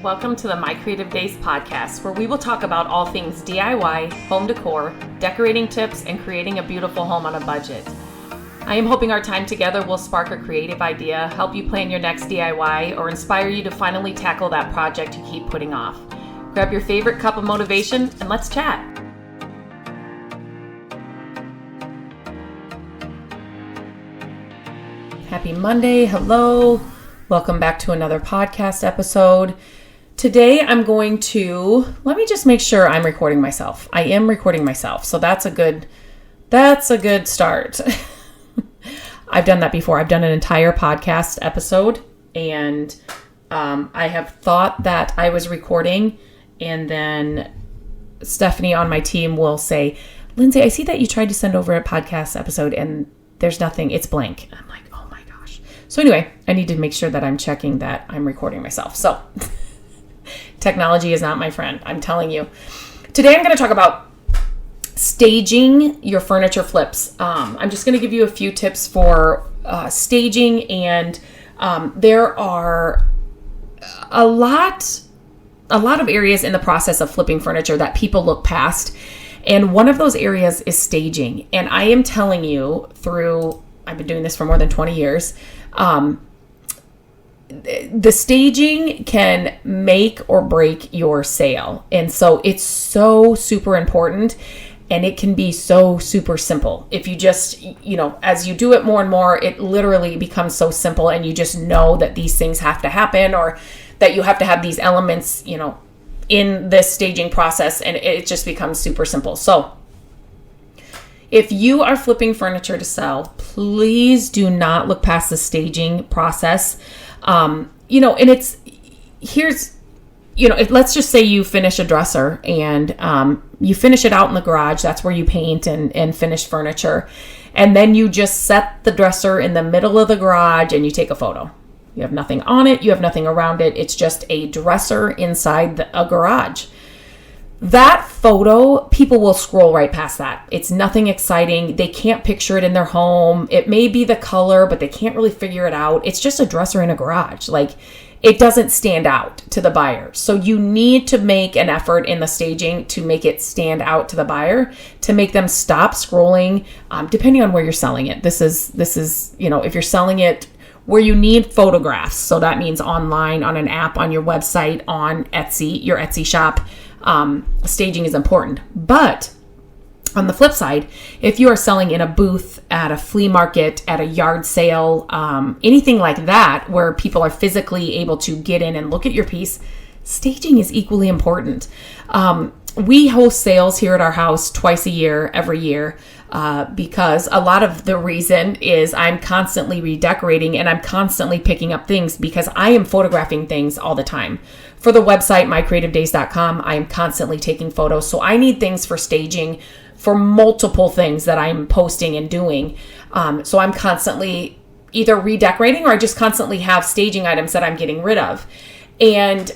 Welcome to the My Creative Days podcast, where we will talk about all things DIY, home decor, decorating tips, and creating a beautiful home on a budget. I am hoping our time together will spark a creative idea, help you plan your next DIY, or inspire you to finally tackle that project you keep putting off. Grab your favorite cup of motivation and let's chat. Happy Monday. Hello. Welcome back to another podcast episode. Today I'm going to, let me just make sure I'm recording myself. I am recording myself. So that's a good start. I've done that before. I've done an entire podcast episode and I have thought that I was recording, and then Stephanie on my team will say, Lindsay, I see that you tried to send over a podcast episode and there's nothing, it's blank. I'm like, oh my gosh. So anyway, I need to make sure that I'm checking that I'm recording myself. So technology is not my friend, I'm telling you. Today I'm going to talk about staging your furniture flips. I'm just going to give you a few tips for staging, and there are a lot of areas in the process of flipping furniture that people look past. And one of those areas is staging. And I am telling you, I've been doing this for more than 20 years, the staging can make or break your sale. And so it's so super important, and it can be so super simple. If you just, as you do it more and more, it literally becomes so simple, and you just know that these things have to happen, or that you have to have these elements, in this staging process, and it just becomes super simple. So if you are flipping furniture to sell, please do not look past the staging process. And let's just say you finish a dresser and you finish it out in the garage. That's where you paint and finish furniture. And then you just set the dresser in the middle of the garage and you take a photo. You have nothing on it. You have nothing around it. It's just a dresser inside a garage. That photo, people will scroll right past that. It's nothing exciting. They can't picture it in their home. It may be the color, but they can't really figure it out. It's just a dresser in a garage. It doesn't stand out to the buyer. So you need to make an effort in the staging to make it stand out to the buyer, to make them stop scrolling, depending on where you're selling it. This is, if you're selling it where you need photographs, so that means online, on an app, on your website, on Etsy, your Etsy shop, staging is important. But on the flip side, if you are selling in a booth, at a flea market, at a yard sale, anything like that, where people are physically able to get in and look at your piece, staging is equally important. We host sales here at our house twice a year, every year, because a lot of the reason is I'm constantly redecorating and I'm constantly picking up things because I am photographing things all the time. For the website, mycreativedays.com, I am constantly taking photos. So I need things for staging for multiple things that I'm posting and doing. So I'm constantly either redecorating, or I just constantly have staging items that I'm getting rid of. And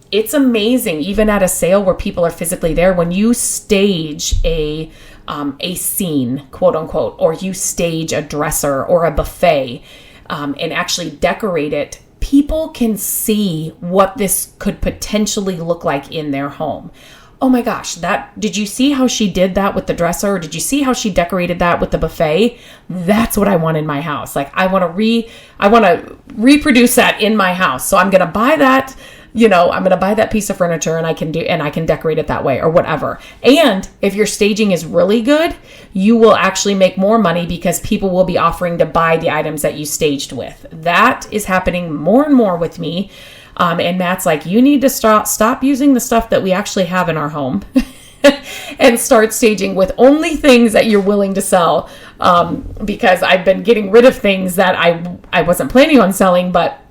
it's amazing, even at a sale where people are physically there, when you stage a scene, quote unquote, or you stage a dresser or a buffet and actually decorate it, people can see what this could potentially look like in their home. Oh my gosh, did you see how she did that with the dresser? Or did you see how she decorated that with the buffet? That's what I want in my house. I want to reproduce that in my house. So I'm going to buy that, I'm going to buy that piece of furniture and I can decorate it that way, or whatever. And if your staging is really good, you will actually make more money because people will be offering to buy the items that you staged with. That is happening more and more with me. And Matt's like, you need to stop using the stuff that we actually have in our home and start staging with only things that you're willing to sell. Because I've been getting rid of things that I wasn't planning on selling, but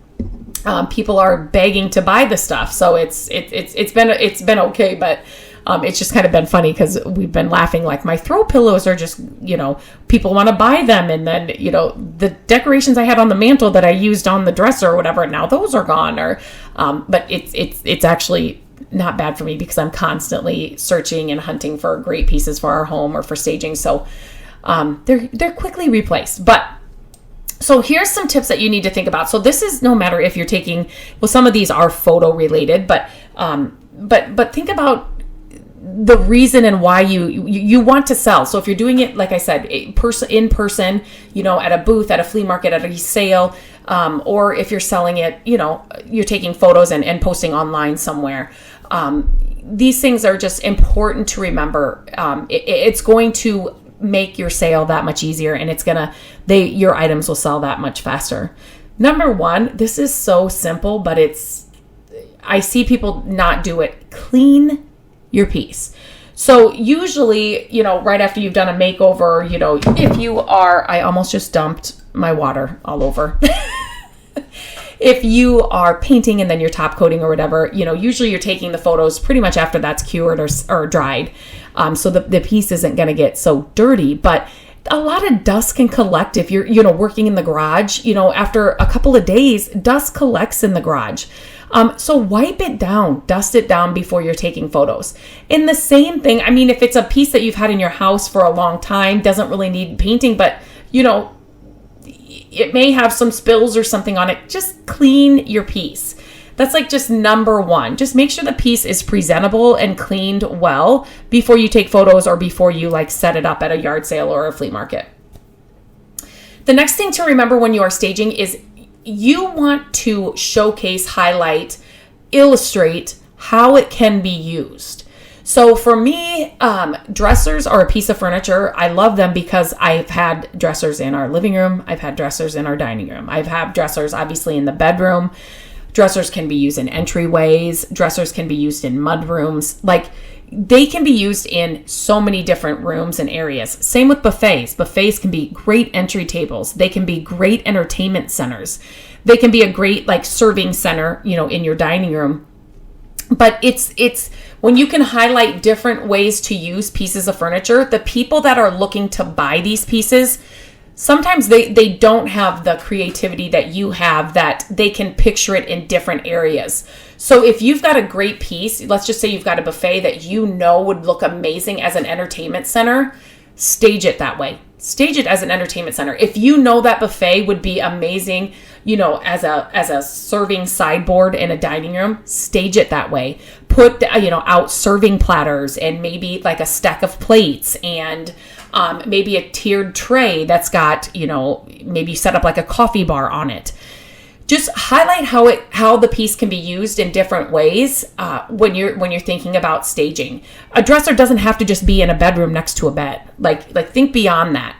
people are begging to buy the stuff. So it's been okay, but it's just kind of been funny because we've been laughing. Like, my throw pillows are just, people want to buy them. And then, the decorations I had on the mantle that I used on the dresser or whatever, now those are gone. But it's actually not bad for me because I'm constantly searching and hunting for great pieces for our home or for staging. So they're quickly replaced. But So here's some tips that you need to think about. So this is no matter if you're taking, well, some of these are photo related, but think about the reason and why you want to sell. So if you're doing it, like I said, in person, at a booth, at a flea market, at a sale, or if you're selling it, you're taking photos and posting online somewhere. These things are just important to remember. It's going to make your sale that much easier, and your items will sell that much faster. Number one, this is so simple, but I see people not do it. Clean your piece. So usually, right after you've done a makeover, if you are, I almost just dumped my water all over. If you are painting and then you're top coating or whatever, usually you're taking the photos pretty much after that's cured or dried. So the piece isn't going to get so dirty, but a lot of dust can collect if you're, working in the garage, after a couple of days, dust collects in the garage. So wipe it down, dust it down before you're taking photos. And the same thing, if it's a piece that you've had in your house for a long time, doesn't really need painting, but it may have some spills or something on it, just clean your piece. That's just number one. Just make sure the piece is presentable and cleaned well before you take photos or before you set it up at a yard sale or a flea market. The next thing to remember when you are staging is you want to showcase, highlight, illustrate how it can be used. So for me, dressers are a piece of furniture. I love them because I've had dressers in our living room. I've had dressers in our dining room. I've had dressers obviously in the bedroom. Dressers can be used in entryways. Dressers can be used in mud rooms. They can be used in so many different rooms and areas. Same with buffets. Buffets can be great entry tables. They can be great entertainment centers. They can be a great serving center, in your dining room. But it's when you can highlight different ways to use pieces of furniture, the people that are looking to buy these pieces, sometimes they don't have the creativity that you have, that they can picture it in different areas. So if you've got a great piece, let's just say you've got a buffet that would look amazing as an entertainment center, stage it that way. Stage it as an entertainment center. If that buffet would be amazing, as a serving sideboard in a dining room, stage it that way. Put, out serving platters and maybe a stack of plates and maybe a tiered tray that's got, maybe set up a coffee bar on it. Just highlight how the piece can be used in different ways when you're thinking about staging. A dresser doesn't have to just be in a bedroom next to a bed. Think beyond that.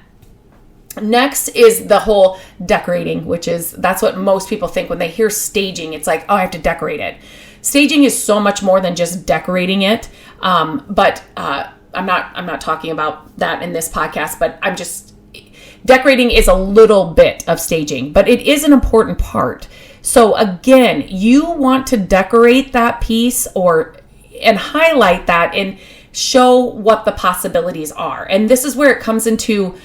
Next is the whole decorating, that's what most people think when they hear staging. It's I have to decorate it. Staging is so much more than just decorating it. But I'm not talking about that in this podcast, but decorating is a little bit of staging, but it is an important part. So again, you want to decorate that piece and highlight that and show what the possibilities are. And this is where it comes into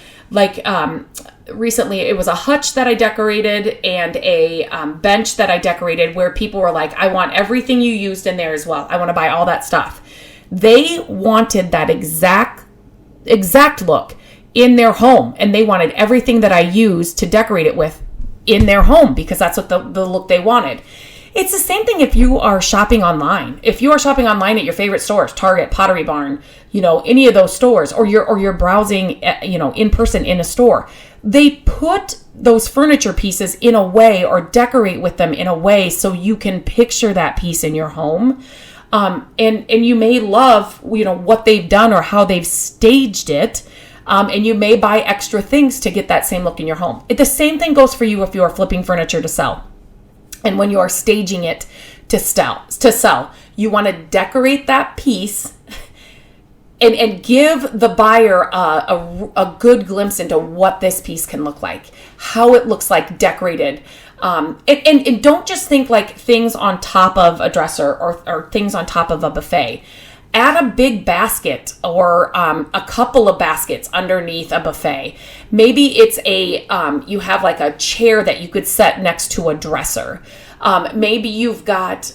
recently it was a hutch that I decorated and a bench that I decorated where people were I want everything you used in there as well. I want to buy all that stuff. They wanted that exact look in their home, and they wanted everything that I used to decorate it with in their home because that's what the look they wanted. It's the same thing if you are shopping online. If you are shopping online at your favorite stores, Target, Pottery Barn, any of those stores, or you're browsing, in person in a store, they put those furniture pieces in a way or decorate with them in a way so you can picture that piece in your home. And you may love, what they've done or how they've staged it. And you may buy extra things to get that same look in your home. The same thing goes for you if you are flipping furniture to sell. And when you are staging it to sell, you want to decorate that piece and give the buyer a good glimpse into what this piece can look like, how it looks decorated. And don't just think things on top of a dresser or things on top of a buffet. Add a big basket or a couple of baskets underneath a buffet. Maybe it's you have a chair that you could set next to a dresser. Maybe you've got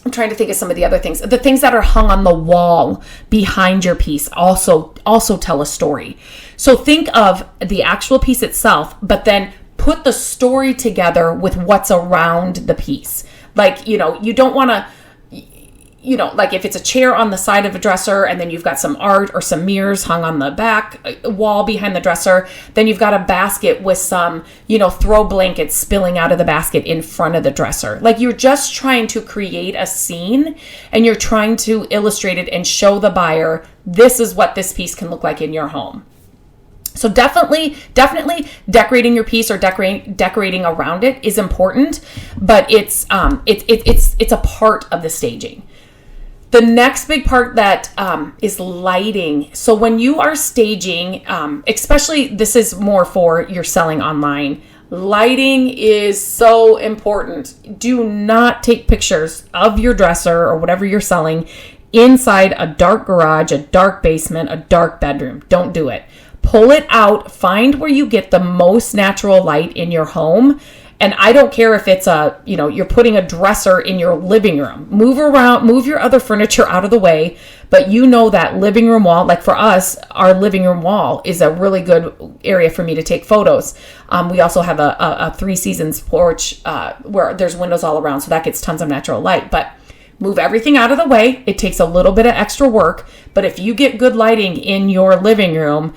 I'm trying to think of some of the other things. The things that are hung on the wall behind your piece also tell a story. So think of the actual piece itself, but then put the story together with what's around the piece. Like, you don't want to, like if it's a chair on the side of a dresser and then you've got some art or some mirrors hung on the back wall behind the dresser, then you've got a basket with some, throw blankets spilling out of the basket in front of the dresser. Like you're just trying to create a scene and you're trying to illustrate it and show the buyer, this is what this piece can look like in your home. So definitely decorating your piece or decorating around it is important, but it's a part of the staging. The next big part that is lighting. So when you are staging, especially this is more for your selling online, lighting is so important. Do not take pictures of your dresser or whatever you're selling inside a dark garage, a dark basement, a dark bedroom. Don't do it. Pull it out, find where you get the most natural light in your home. And I don't care if it's you're putting a dresser in your living room. Move your other furniture out of the way, but that living room wall, like for us, our living room wall is a really good area for me to take photos. We also have a Three Seasons porch where there's windows all around, so that gets tons of natural light. But move everything out of the way. It takes a little bit of extra work, but if you get good lighting in your living room,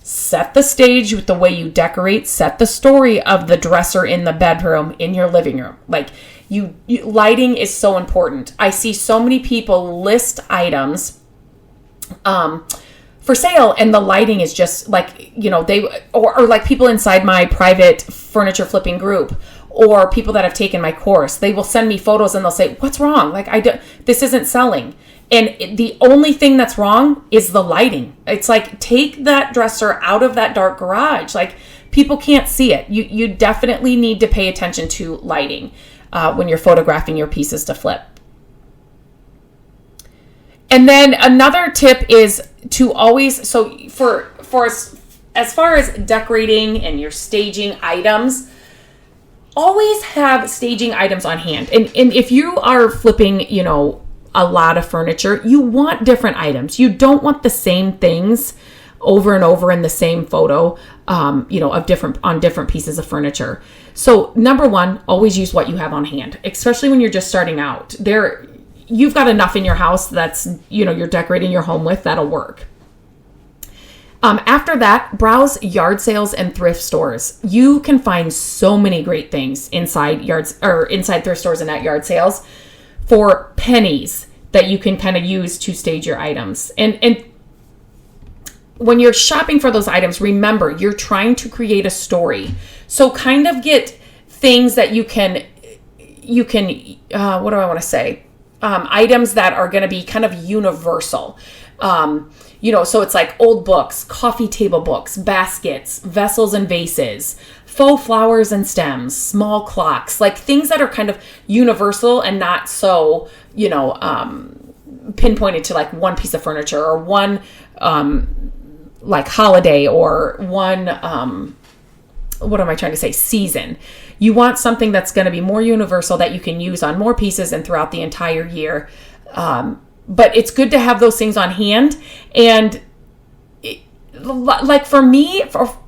set the stage with the way you decorate, set the story of the dresser in the bedroom in your living room. Like lighting is so important. I see so many people list items for sale and the lighting is just like, or like people inside my private furniture flipping group or people that have taken my course, they will send me photos and they'll say, what's wrong? Like this isn't selling. And the only thing that's wrong is the lighting. It's like, take that dresser out of that dark garage. Like people can't see it. You definitely need to pay attention to lighting when you're photographing your pieces to flip. And then another tip is to always, so for as far as decorating and your staging items, always have staging items on hand. And if you are flipping, a lot of furniture, you want different items. You don't want the same things over and over in the same photo, on different pieces of furniture. So number one, always use what you have on hand, especially when you're just starting out. You've got enough in your house that's, you're decorating your home with, that'll work. After that, browse yard sales and thrift stores. You can find so many great things inside thrift stores and at yard sales for pennies that you can kind of use to stage your items. And when you're shopping for those items, remember, you're trying to create a story. So kind of get things that you can, what do I want to say? Items that are going to be kind of universal. So it's like old books, coffee table books, baskets, vessels and vases, faux flowers and stems, small clocks, like things that are kind of universal and not so, pinpointed to like one piece of furniture or one like holiday or one, what am I trying to say? Season. You want something that's going to be more universal that you can use on more pieces and throughout the entire year. But it's good to have those things on hand. And like for me,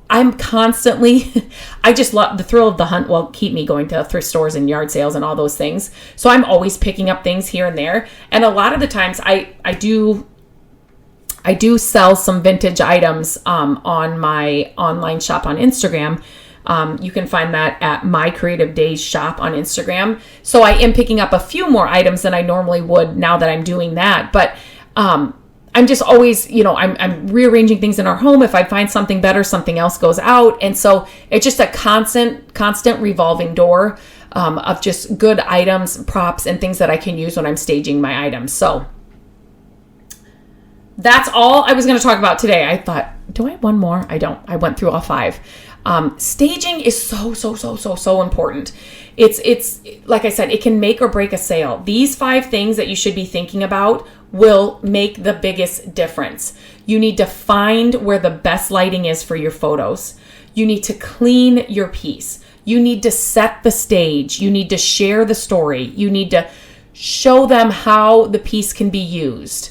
I'm constantly, I just love the thrill of the hunt will keep me going to thrift stores and yard sales and all those things. So I'm always picking up things here and there. And a lot of the times I do sell some vintage items on my online shop on Instagram. You can find that at My Creative Days Shop on Instagram. So I am picking up a few more items than I normally would now that I'm doing that. But I'm just always, I'm rearranging things in our home. If I find something better, something else goes out. And so it's just a constant revolving door of just good items, props, and things that I can use when I'm staging my items. So that's all I was going to talk about today. I thought, do I have one more? I don't. I went through all 5. Staging is so important. It's like I said, it can make or break a sale. These 5 things that you should be thinking about will make the biggest difference. You need to find where the best lighting is for your photos. You need to clean your piece. You need to set the stage. You need to share the story. You need to Show them how the piece can be used.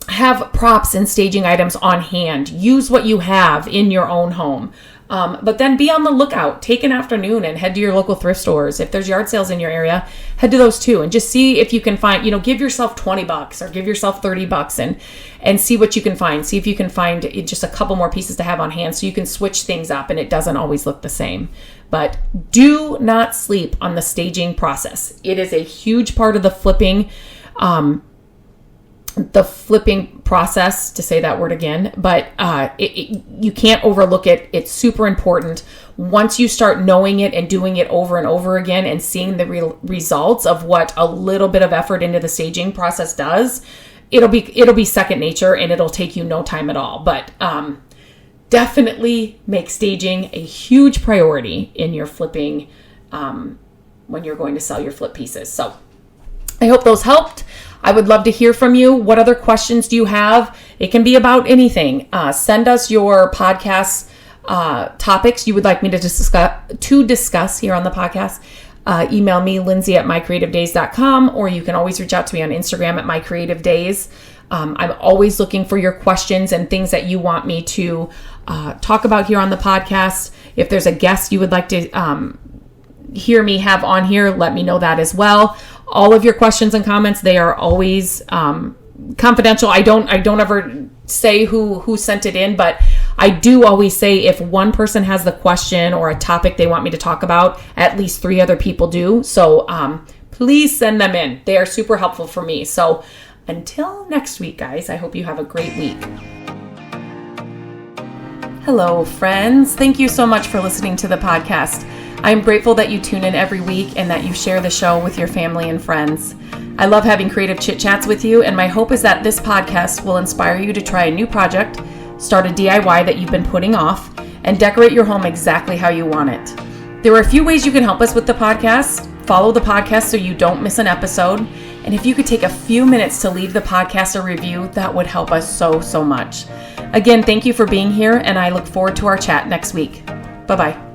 Have props and staging items on hand. Use what you have in your own home. But then be on the lookout. Take an afternoon and head to your local thrift stores. If there's yard sales in your area, head to those too. And just see if you can find, give yourself $20 or give yourself $30 and see what you can find. See if you can find just a couple more pieces to have on hand so you can switch things up and it doesn't always look the same. But do not sleep on the staging process. It is a huge part of the flipping process, to say that word again, but you can't overlook it. It's super important. Once you start knowing it and doing it over and over again and seeing the results of what a little bit of effort into the staging process does, it'll be second nature and it'll take you no time at all. But definitely make staging a huge priority in your flipping when you're going to sell your flip pieces. So I hope those helped. I would love to hear from you. What other questions do you have? It can be about anything. Send us your podcast topics you would like me to discuss here on the podcast. Email me, Lindsay@mycreativedays.com, or you can always reach out to me on Instagram at mycreativedays. I'm always looking for your questions and things that you want me to talk about here on the podcast. If there's a guest you would like to hear me have on here, let me know that as well. All of your questions and comments, they are always confidential. I don't ever say who sent it in, but I do always say if one person has the question or a topic they want me to talk about, at least 3 other people do. So please send them in. They are super helpful for me. So until next week, guys, I hope you have a great week. Hello, friends. Thank you so much for listening to the podcast. I'm grateful that you tune in every week and that you share the show with your family and friends. I love having creative chit chats with you, and my hope is that this podcast will inspire you to try a new project, start a DIY that you've been putting off, and decorate your home exactly how you want it. There are a few ways you can help us with the podcast. Follow the podcast so you don't miss an episode. And if you could take a few minutes to leave the podcast a review, that would help us so much. Again, thank you for being here, and I look forward to our chat next week. Bye-bye.